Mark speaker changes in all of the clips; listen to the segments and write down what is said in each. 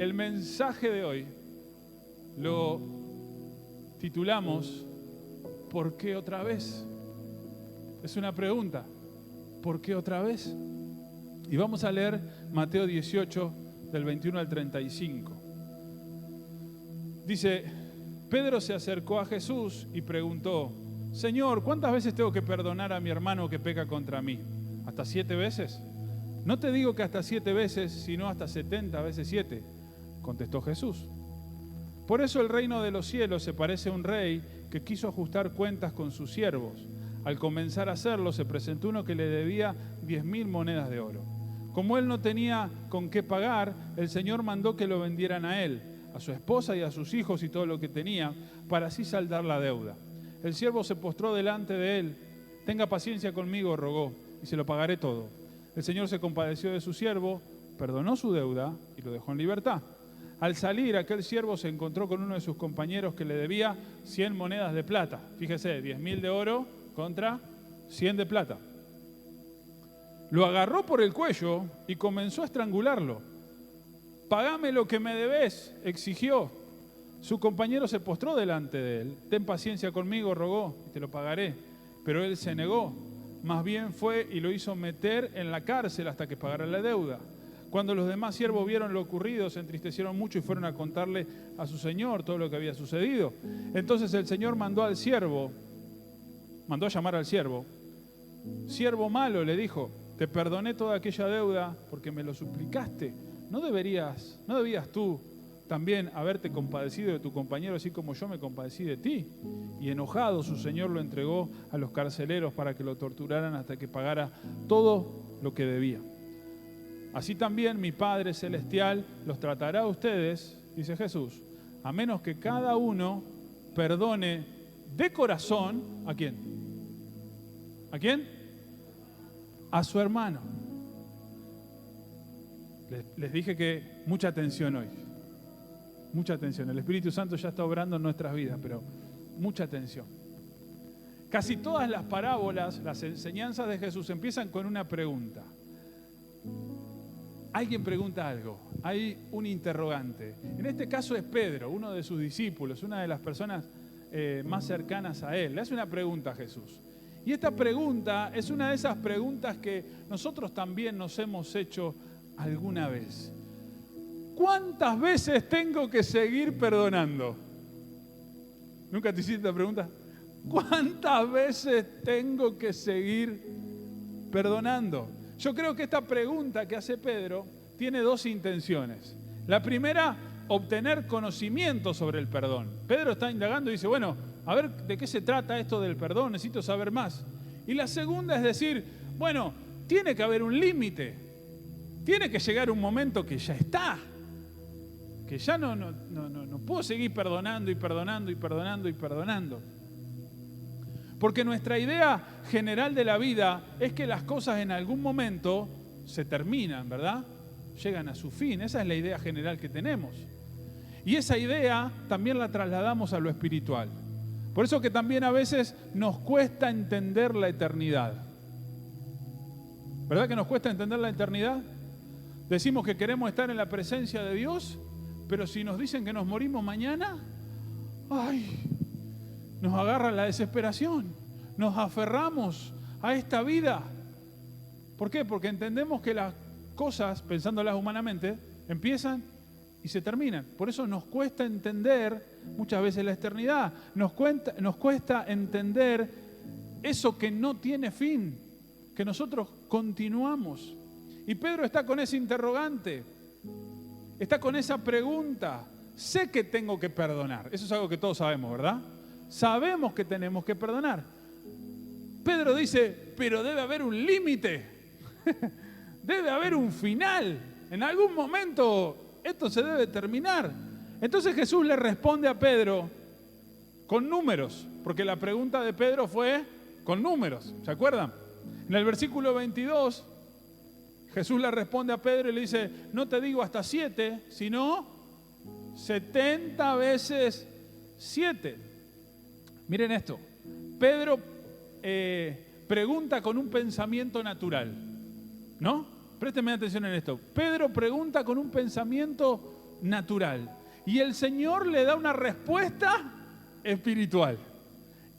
Speaker 1: El mensaje de hoy lo titulamos ¿por qué otra vez? Es una pregunta. ¿Por qué otra vez? Y vamos a leer Mateo 18, del 21 al 35. Dice, Pedro se acercó a Jesús y preguntó, Señor, ¿cuántas veces tengo que perdonar a mi hermano que peca contra mí? ¿Hasta 7 veces? No te digo que hasta 7 veces, sino hasta 70 veces 7, contestó Jesús. Por eso el reino de los cielos se parece a un rey que quiso ajustar cuentas con sus siervos. Al comenzar a hacerlo, se presentó uno que le debía 10.000 monedas de oro. Como él no tenía con qué pagar, el Señor mandó que lo vendieran a él, a su esposa y a sus hijos y todo lo que tenía, para así saldar la deuda. El siervo se postró delante de él. Tenga paciencia conmigo, rogó, y se lo pagaré todo. El Señor se compadeció de su siervo, perdonó su deuda y lo dejó en libertad. Al salir, aquel siervo se encontró con uno de sus compañeros que le debía 100 monedas de plata. Fíjese, 10.000 de oro contra 100 de plata. Lo agarró por el cuello y comenzó a estrangularlo. «Pagame lo que me debes», exigió. Su compañero se postró delante de él. «Ten paciencia conmigo», rogó, «y te lo pagaré». Pero él se negó. Más bien fue y lo hizo meter en la cárcel hasta que pagara la deuda. Cuando los demás siervos vieron lo ocurrido, se entristecieron mucho y fueron a contarle a su señor todo lo que había sucedido. Entonces el Señor mandó a llamar al siervo. «Siervo malo», le dijo, «te perdoné toda aquella deuda porque me lo suplicaste. ¿No debías tú también haberte compadecido de tu compañero así como yo me compadecí de ti?» Y enojado su señor lo entregó a los carceleros para que lo torturaran hasta que pagara todo lo que debía. Así también mi Padre Celestial los tratará a ustedes, dice Jesús, a menos que cada uno perdone de corazón, ¿a quién? ¿A quién? A su hermano. Les dije que mucha atención hoy. Mucha atención. El Espíritu Santo ya está obrando en nuestras vidas, pero mucha atención. Casi todas las parábolas, las enseñanzas de Jesús empiezan con una pregunta. Alguien pregunta algo, hay un interrogante. En este caso es Pedro, uno de sus discípulos, una de las personas más cercanas a él. Le hace una pregunta a Jesús. Y esta pregunta es una de esas preguntas que nosotros también nos hemos hecho alguna vez. ¿Cuántas veces tengo que seguir perdonando? ¿Nunca te hiciste esta pregunta? ¿Cuántas veces tengo que seguir perdonando? Yo creo que esta pregunta que hace Pedro tiene dos intenciones. La primera, obtener conocimiento sobre el perdón. Pedro está indagando y dice, bueno, a ver de qué se trata esto del perdón, necesito saber más. Y la segunda es decir, bueno, tiene que haber un límite. Tiene que llegar un momento que ya está. Que ya no puedo seguir perdonando y perdonando y perdonando y perdonando. Porque nuestra idea general de la vida es que las cosas en algún momento se terminan, ¿verdad? Llegan a su fin. Esa es la idea general que tenemos. Y esa idea también la trasladamos a lo espiritual. Por eso que también a veces nos cuesta entender la eternidad. ¿Verdad que nos cuesta entender la eternidad? Decimos que queremos estar en la presencia de Dios, pero si nos dicen que nos morimos mañana, ¡ay! Nos agarra la desesperación, nos aferramos a esta vida. ¿Por qué? Porque entendemos que las cosas, pensándolas humanamente, empiezan y se terminan. Por eso nos cuesta entender muchas veces la eternidad. Nos cuesta entender eso que no tiene fin, que nosotros continuamos. Y Pedro está con ese interrogante, está con esa pregunta. Sé que tengo que perdonar. Eso es algo que todos sabemos, ¿verdad? Sabemos que tenemos que perdonar. Pedro dice, pero debe haber un límite. Debe haber un final. En algún momento esto se debe terminar. Entonces Jesús le responde a Pedro con números, porque la pregunta de Pedro fue con números. ¿Se acuerdan? En el versículo 22, Jesús le responde a Pedro y le dice, no te digo hasta 7, sino 70 veces 7. Miren esto, Pedro pregunta con un pensamiento natural, ¿no? Préstenme atención en esto. Pedro pregunta con un pensamiento natural. Y el Señor le da una respuesta espiritual.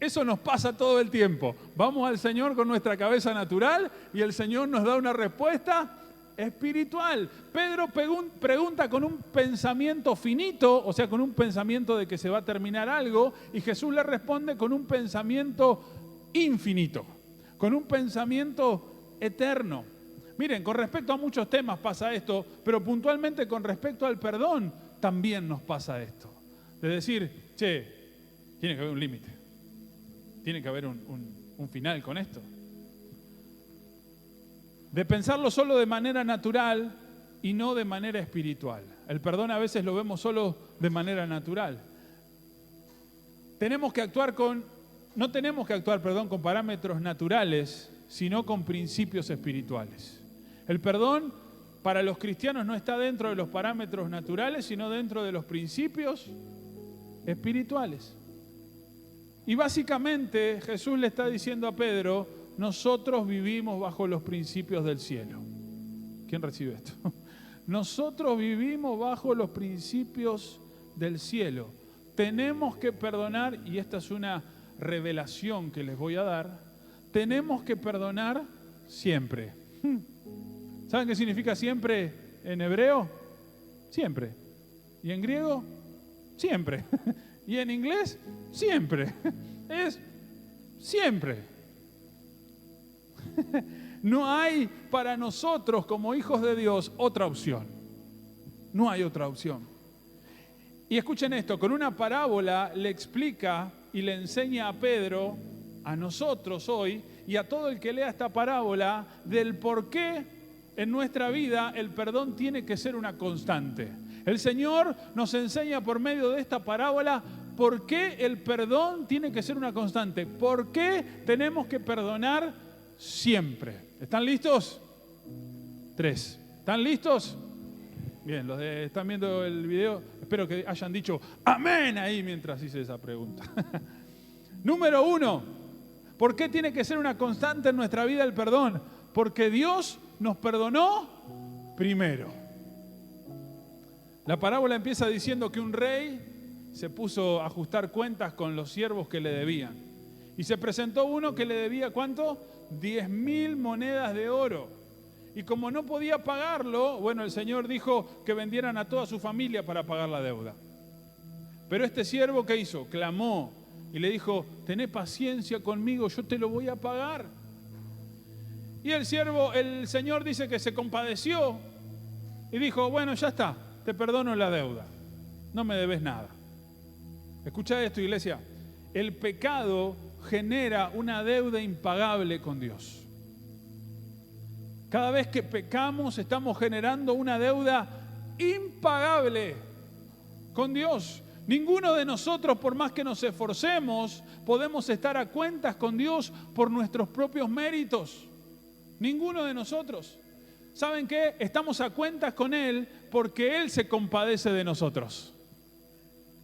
Speaker 1: Eso nos pasa todo el tiempo. Vamos al Señor con nuestra cabeza natural y el Señor nos da una respuesta espiritual. Pedro pregunta con un pensamiento finito, o sea, con un pensamiento de que se va a terminar algo, y Jesús le responde con un pensamiento infinito, con un pensamiento eterno. Miren, con respecto a muchos temas pasa esto, pero puntualmente con respecto al perdón también nos pasa esto. De decir, che, tiene que haber un límite, tiene que haber un final con esto. De pensarlo solo de manera natural y no de manera espiritual. El perdón a veces lo vemos solo de manera natural. No tenemos que actuar con parámetros naturales, sino con principios espirituales. El perdón para los cristianos no está dentro de los parámetros naturales, sino dentro de los principios espirituales. Y básicamente Jesús le está diciendo a Pedro: nosotros vivimos bajo los principios del cielo. ¿Quién recibe esto? Nosotros vivimos bajo los principios del cielo. Tenemos que perdonar, y esta es una revelación que les voy a dar, tenemos que perdonar siempre. ¿Saben qué significa siempre en hebreo? Siempre. ¿Y en griego? Siempre. ¿Y en inglés? Siempre. Es siempre. No hay para nosotros como hijos de Dios otra opción. No hay otra opción. Y escuchen esto, con una parábola le explica y le enseña a Pedro, a nosotros hoy y a todo el que lea esta parábola, del por qué en nuestra vida el perdón tiene que ser una constante. El Señor nos enseña por medio de esta parábola por qué el perdón tiene que ser una constante. ¿Por qué tenemos que perdonar siempre? ¿Están listos? 3. ¿Están listos? Bien, los que están viendo el video, espero que hayan dicho amén ahí mientras hice esa pregunta. Número 1, ¿por qué tiene que ser una constante en nuestra vida el perdón? Porque Dios nos perdonó primero. La parábola empieza diciendo que un rey se puso a ajustar cuentas con los siervos que le debían. Y se presentó uno que le debía, ¿cuánto? 10.000 monedas de oro. Y como no podía pagarlo, bueno, el Señor dijo que vendieran a toda su familia para pagar la deuda. Pero este siervo, ¿qué hizo? Clamó y le dijo: tené paciencia conmigo, yo te lo voy a pagar. Y el Señor dice que se compadeció y dijo: bueno, ya está, te perdono la deuda, no me debes nada. Escucha esto, iglesia, el pecado genera una deuda impagable con Dios. Cada vez que pecamos estamos generando una deuda impagable con Dios. Ninguno de nosotros, por más que nos esforcemos, podemos estar a cuentas con Dios por nuestros propios méritos. Ninguno de nosotros. ¿Saben qué? Estamos a cuentas con Él porque Él se compadece de nosotros.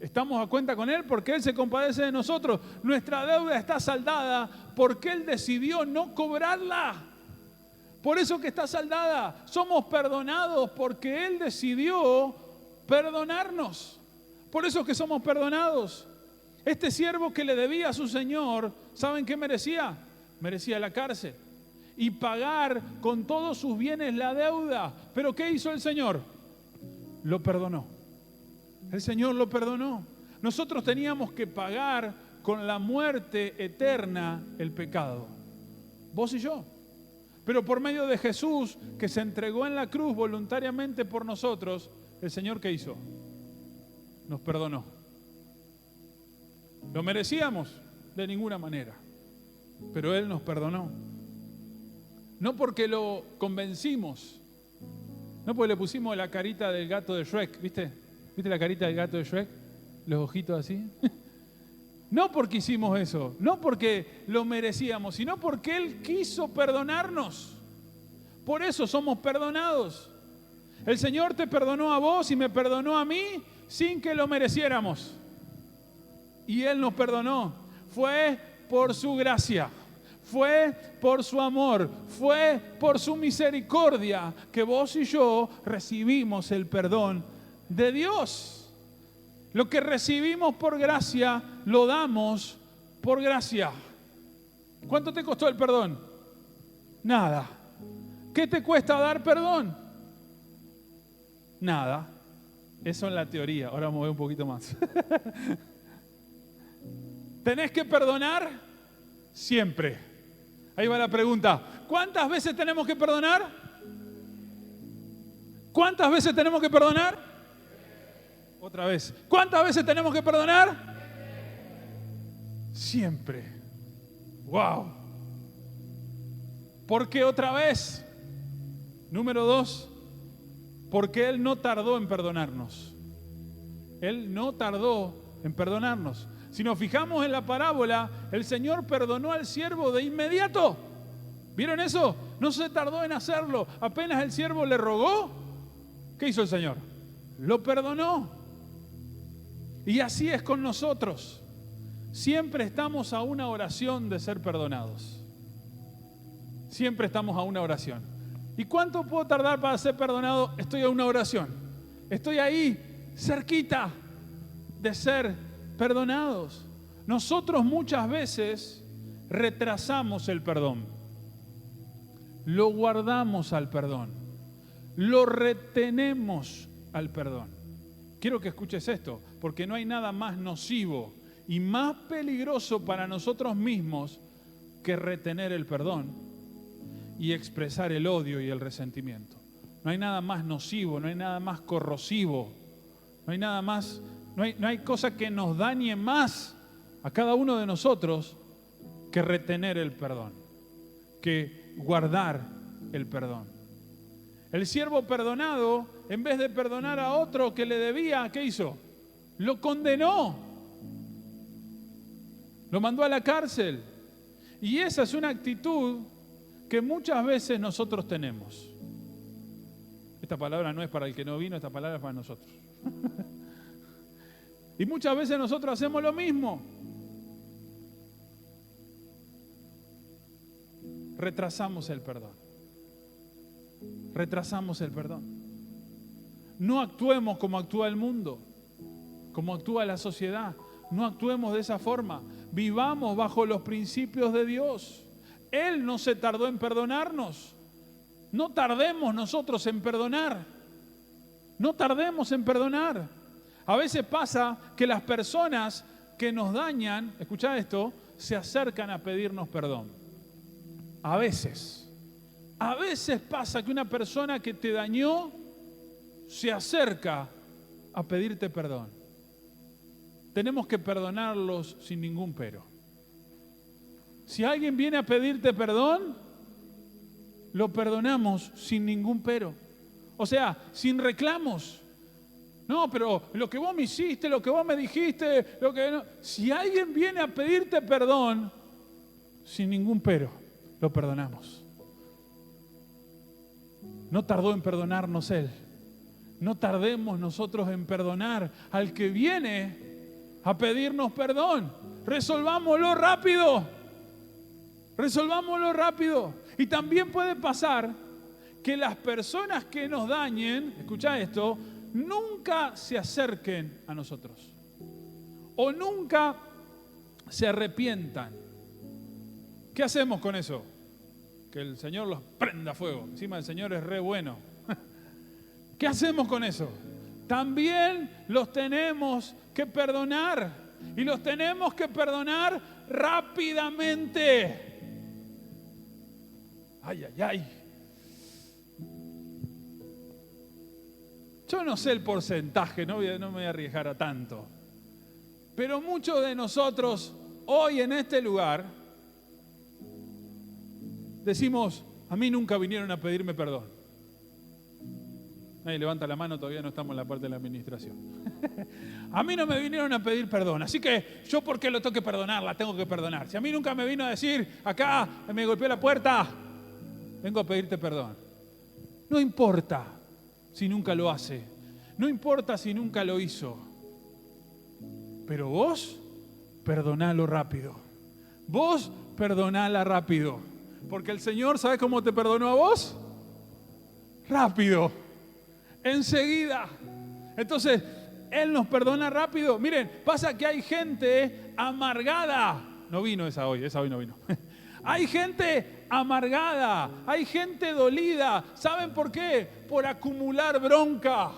Speaker 1: Estamos a cuenta con Él porque Él se compadece de nosotros. Nuestra deuda está saldada porque Él decidió no cobrarla. Por eso que está saldada. Somos perdonados porque Él decidió perdonarnos. Por eso que somos perdonados. Este siervo que le debía a su Señor, ¿saben qué merecía? Merecía la cárcel y pagar con todos sus bienes la deuda. ¿Pero qué hizo el Señor? Lo perdonó. El Señor lo perdonó. Nosotros teníamos que pagar con la muerte eterna el pecado. Vos y yo. Pero por medio de Jesús, que se entregó en la cruz voluntariamente por nosotros, el Señor, ¿qué hizo? Nos perdonó. ¿Lo merecíamos? De ninguna manera. Pero Él nos perdonó. No porque lo convencimos, no porque le pusimos la carita del gato de Shrek, ¿viste? ¿Viste la carita del gato de Shrek? Los ojitos así. No porque hicimos eso, no porque lo merecíamos, sino porque Él quiso perdonarnos. Por eso somos perdonados. El Señor te perdonó a vos y me perdonó a mí sin que lo mereciéramos. Y Él nos perdonó. Fue por su gracia. Fue por su amor, fue por su misericordia que vos y yo recibimos el perdón de Dios. Lo que recibimos por gracia, lo damos por gracia. ¿Cuánto te costó el perdón? Nada. ¿Qué te cuesta dar perdón? Nada. Eso en la teoría. Ahora vamos a ver un poquito más. ¿Tenés que perdonar? Siempre. Ahí va la pregunta. ¿Cuántas veces tenemos que perdonar? ¿Cuántas veces tenemos que perdonar? Otra vez. ¿Cuántas veces tenemos que perdonar? Siempre. ¡Wow! ¿Por qué otra vez? Número 2. Porque Él no tardó en perdonarnos. Él no tardó en perdonarnos. Si nos fijamos en la parábola, el Señor perdonó al siervo de inmediato. ¿Vieron eso? No se tardó en hacerlo. Apenas el siervo le rogó, ¿qué hizo el Señor? Lo perdonó. Y así es con nosotros. Siempre estamos a una oración de ser perdonados. Siempre estamos a una oración. ¿Y cuánto puedo tardar para ser perdonado? Estoy a una oración. Estoy ahí, cerquita de ser perdonados. Nosotros muchas veces retrasamos el perdón. Lo guardamos al perdón. Lo retenemos al perdón. Quiero que escuches esto, porque no hay nada más nocivo y más peligroso para nosotros mismos que retener el perdón y expresar el odio y el resentimiento. No hay nada más nocivo, no hay nada más corrosivo, no hay nada más, no hay cosa que nos dañe más a cada uno de nosotros que retener el perdón, que guardar el perdón. El siervo perdonado, en vez de perdonar a otro que le debía, ¿qué hizo? Lo condenó. Lo mandó a la cárcel. Y esa es una actitud que muchas veces nosotros tenemos. Esta palabra no es para el que no vino, esta palabra es para nosotros. Y muchas veces nosotros hacemos lo mismo. Retrasamos el perdón. Retrasamos el perdón. No actuemos como actúa el mundo, como actúa la sociedad. No actuemos de esa forma. Vivamos bajo los principios de Dios. Él no se tardó en perdonarnos. No tardemos nosotros en perdonar. No tardemos en perdonar. A veces pasa que las personas que nos dañan, escucha esto, se acercan a pedirnos perdón. A veces pasa que una persona que te dañó se acerca a pedirte perdón. Tenemos que perdonarlos sin ningún pero. Si alguien viene a pedirte perdón, lo perdonamos sin ningún pero. O sea, sin reclamos. No, pero lo que vos me hiciste, lo que vos me dijiste, lo que no. Si alguien viene a pedirte perdón, sin ningún pero, lo perdonamos. No tardó en perdonarnos Él. No tardemos nosotros en perdonar al que viene a pedirnos perdón. Resolvámoslo rápido. Resolvámoslo rápido. Y también puede pasar que las personas que nos dañen, escucha esto, nunca se acerquen a nosotros. O nunca se arrepientan. ¿Qué hacemos con eso? Que el Señor los prenda fuego. Encima el Señor es re bueno. ¿Qué hacemos con eso? También los tenemos que perdonar. Y los tenemos que perdonar rápidamente. Ay, ay, ay. Yo no sé el porcentaje, no me voy a arriesgar a tanto. Pero muchos de nosotros hoy en este lugar decimos, a mí nunca vinieron a pedirme perdón. Nadie levanta la mano, todavía no estamos en la parte de la administración. A mí no me vinieron a pedir perdón, así que yo ¿por qué lo tengo que perdonar? La tengo que perdonar. Si a mí nunca me vino a decir, acá me golpeó la puerta, vengo a pedirte perdón. No importa si nunca lo hace, no importa si nunca lo hizo, pero vos perdonalo rápido. Vos perdonala rápido. Porque el Señor, ¿sabe cómo te perdonó a vos? Rápido, enseguida. Entonces, Él nos perdona rápido. Miren, pasa que hay gente amargada. No vino esa hoy no vino. Hay gente amargada, hay gente dolida. ¿Saben por qué? Por acumular bronca.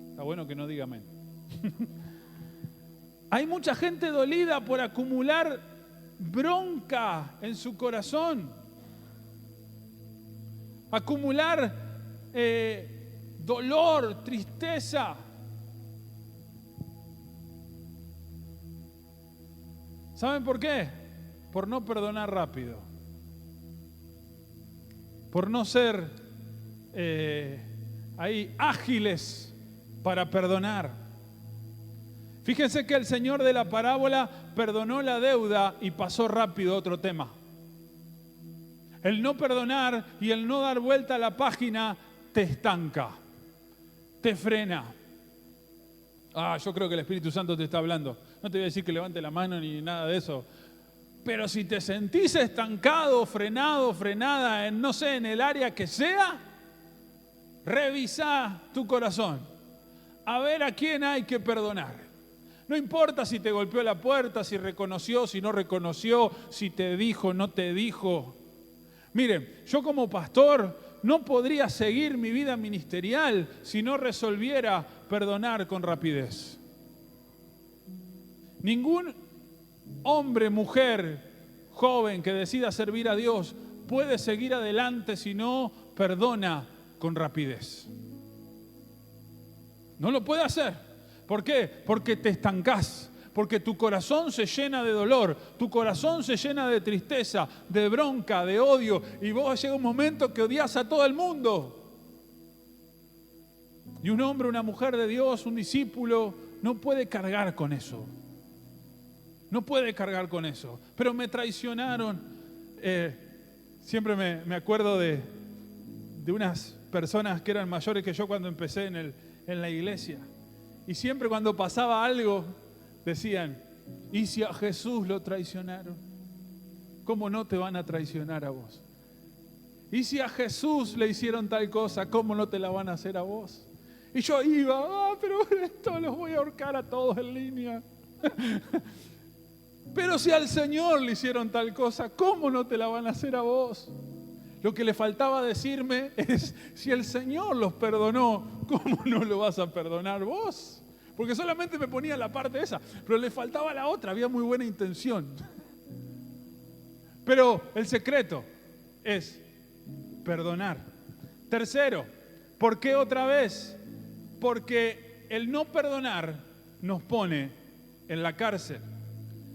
Speaker 1: Está bueno que no diga amén. Hay mucha gente dolida por acumular bronca en su corazón. Acumular dolor, tristeza. ¿Saben por qué? Por no perdonar rápido. Por no ser ahí ágiles para perdonar. Fíjense que el Señor de la parábola perdonó la deuda y pasó rápido a otro tema. El no perdonar y el no dar vuelta a la página te estanca, te frena. Yo creo que el Espíritu Santo te está hablando. No te voy a decir que levante la mano ni nada de eso. Pero si te sentís estancado, frenado, frenada en, no sé, en el área que sea, revisá tu corazón. A ver a quién hay que perdonar. No importa si te golpeó la puerta, si reconoció, si no reconoció, si te dijo, no te dijo. Miren, yo como pastor no podría seguir mi vida ministerial si no resolviera perdonar con rapidez. Ningún hombre, mujer, joven que decida servir a Dios puede seguir adelante si no perdona con rapidez. No lo puede hacer. ¿Por qué? Porque te estancás. Porque tu corazón se llena de dolor, tu corazón se llena de tristeza, de bronca, de odio, y vos llega un momento que odias a todo el mundo. Y un hombre, una mujer de Dios, un discípulo, no puede cargar con eso. No puede cargar con eso. Pero me traicionaron. Siempre me acuerdo de unas personas que eran mayores que yo cuando empecé en la iglesia. Y siempre cuando pasaba algo, decían, ¿y si a Jesús lo traicionaron? ¿Cómo no te van a traicionar a vos? ¿Y si a Jesús le hicieron tal cosa, cómo no te la van a hacer a vos? Y yo iba, pero esto los voy a ahorcar a todos en línea. Pero si al Señor le hicieron tal cosa, ¿cómo no te la van a hacer a vos? Lo que le faltaba decirme es, si el Señor los perdonó, ¿cómo no lo vas a perdonar vos? Porque solamente me ponía la parte esa, pero le faltaba la otra, había muy buena intención. Pero el secreto es perdonar. Tercero, ¿por qué otra vez? Porque el no perdonar nos pone en la cárcel.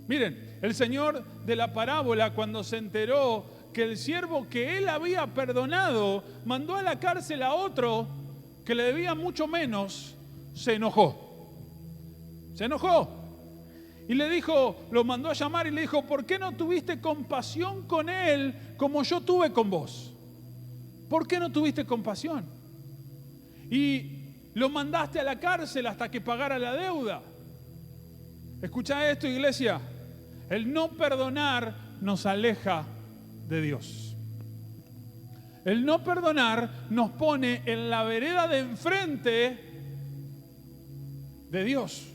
Speaker 1: Miren, el Señor de la parábola, cuando se enteró que el siervo que él había perdonado mandó a la cárcel a otro que le debía mucho menos, se enojó. Se enojó y le dijo, lo mandó a llamar y le dijo, ¿por qué no tuviste compasión con él como yo tuve con vos? ¿Por qué no tuviste compasión? Y lo mandaste a la cárcel hasta que pagara la deuda. Escucha esto, iglesia. El no perdonar nos aleja de Dios. El no perdonar nos pone en la vereda de enfrente de Dios.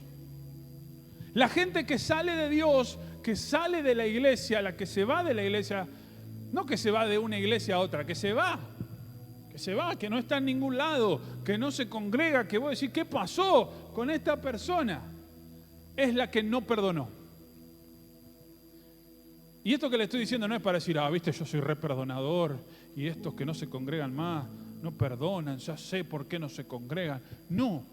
Speaker 1: La gente que sale de Dios, que sale de la iglesia, la que se va de la iglesia, no que se va de una iglesia a otra, que se va, que no está en ningún lado, que no se congrega, que vos decís, ¿qué pasó con esta persona? Es la que no perdonó. Y esto que le estoy diciendo no es para decir, viste, yo soy re perdonador y estos que no se congregan más, no perdonan, ya sé por qué no se congregan. No.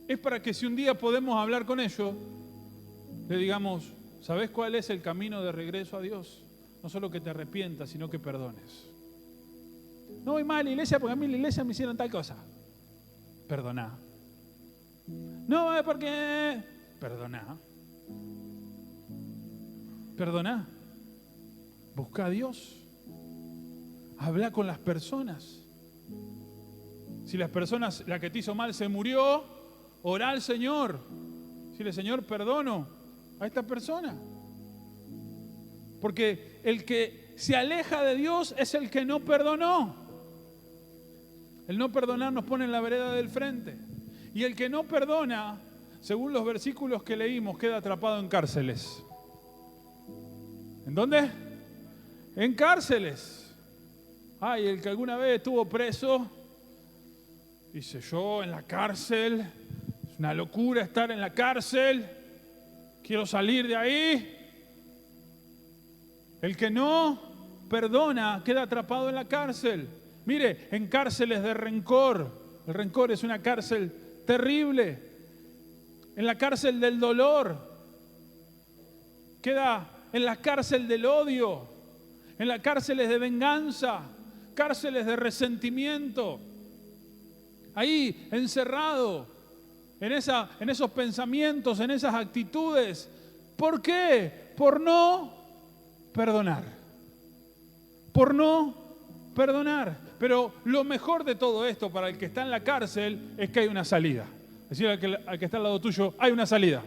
Speaker 1: Es para que si un día podemos hablar con ellos, le digamos, ¿sabés cuál es el camino de regreso a Dios? No solo que te arrepientas, sino que perdones. No voy más a la iglesia porque a mí en la iglesia me hicieron tal cosa. Perdoná. No, porque... Perdoná. Perdoná. Busca a Dios. Habla con las personas. Si las personas, la que te hizo mal se murió, orá al Señor. Dile, Señor, perdono a esta persona. Porque el que se aleja de Dios es el que no perdonó. El no perdonar nos pone en la vereda del frente. Y el que no perdona, según los versículos que leímos, queda atrapado en cárceles. ¿En dónde? En cárceles. Ay, el que alguna vez estuvo preso, dice, yo en la cárcel, es una locura estar en la cárcel, quiero salir de ahí. El que no perdona queda atrapado en la cárcel. Mire, en cárceles de rencor. El rencor es una cárcel terrible. En la cárcel del dolor. Queda en la cárcel del odio. En las cárceles de venganza. Cárceles de resentimiento. Ahí, encerrado. En esos pensamientos, en esas actitudes. ¿Por qué? Por no perdonar. Por no perdonar. Pero lo mejor de todo esto para el que está en la cárcel es que hay una salida. Decirle al que está al lado tuyo, hay una salida.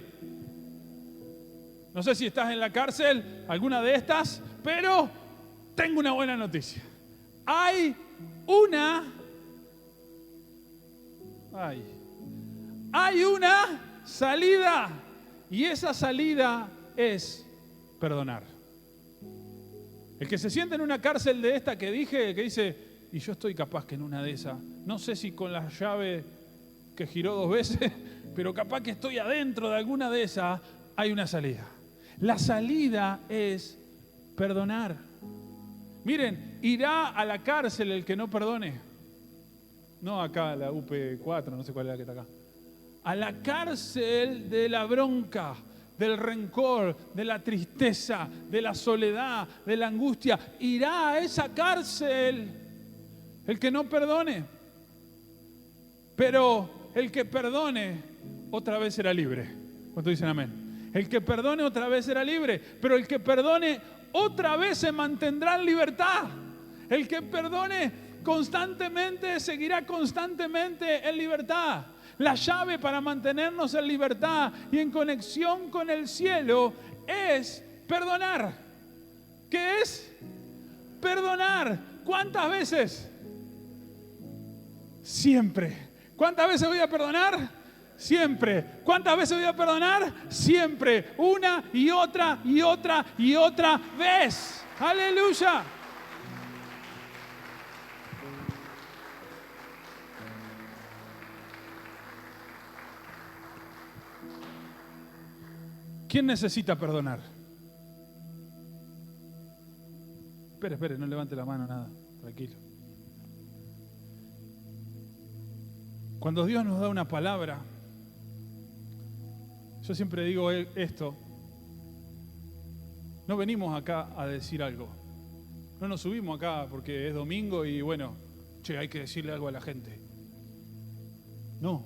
Speaker 1: No sé si estás en la cárcel, alguna de estas, pero tengo una buena noticia. Hay una salida. Y esa salida es perdonar. El que se siente en una cárcel de esta que dije, que dice, y yo estoy capaz que en una de esas, no sé si con la llave que giró 2 veces, pero capaz que estoy adentro de alguna de esas, hay una salida. La salida es perdonar. Miren, irá a la cárcel el que no perdone. No acá, la UP4, no sé cuál es la que está acá. A la cárcel de la bronca, del rencor, de la tristeza, de la soledad, de la angustia. Irá a esa cárcel el que no perdone. Pero el que perdone otra vez será libre. ¿Cuántos dicen amén? El que perdone otra vez será libre. Pero el que perdone otra vez se mantendrá en libertad. El que perdone constantemente seguirá constantemente en libertad. La llave para mantenernos en libertad y en conexión con el cielo es perdonar. ¿Qué es? Perdonar. ¿Cuántas veces? Siempre. ¿Cuántas veces voy a perdonar? Siempre. ¿Cuántas veces voy a perdonar? Siempre. Una y otra y otra y otra vez. ¡Aleluya! ¿Quién necesita perdonar? Espere, no levante la mano, nada. Tranquilo. Cuando Dios nos da una palabra, yo siempre digo esto, no venimos acá a decir algo. No nos subimos acá porque es domingo y bueno, hay que decirle algo a la gente. No,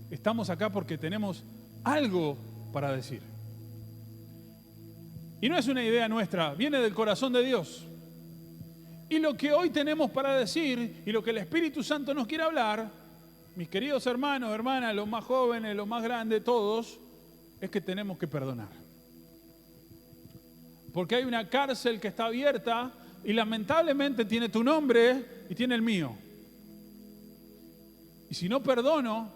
Speaker 1: estamos acá porque tenemos algo para decir. Y no es una idea nuestra, viene del corazón de Dios. Y lo que hoy tenemos para decir y lo que el Espíritu Santo nos quiere hablar, mis queridos hermanos, hermanas, los más jóvenes, los más grandes, todos, es que tenemos que perdonar. Porque hay una cárcel que está abierta y lamentablemente tiene tu nombre y tiene el mío. Y si no perdono,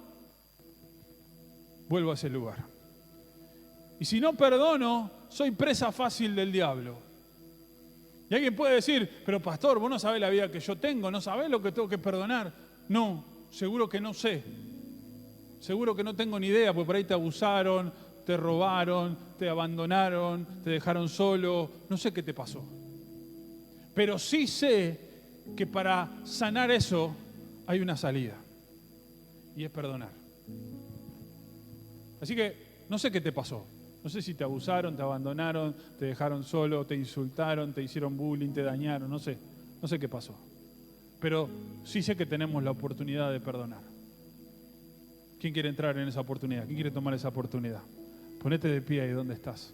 Speaker 1: vuelvo a ese lugar. Y si no perdono, soy presa fácil del diablo. Y alguien puede decir, pero pastor, vos no sabés la vida que yo tengo, no sabés lo que tengo que perdonar. No, seguro que no sé. Seguro que no tengo ni idea, porque por ahí te abusaron, te robaron, te abandonaron, te dejaron solo. No sé qué te pasó. Pero sí sé que para sanar eso hay una salida. Y es perdonar. Así que no sé qué te pasó. No sé si te abusaron, te abandonaron, te dejaron solo, te insultaron, te hicieron bullying, te dañaron, no sé qué pasó. Pero sí sé que tenemos la oportunidad de perdonar. ¿Quién quiere entrar en esa oportunidad? ¿Quién quiere tomar esa oportunidad? Ponete de pie ahí donde estás.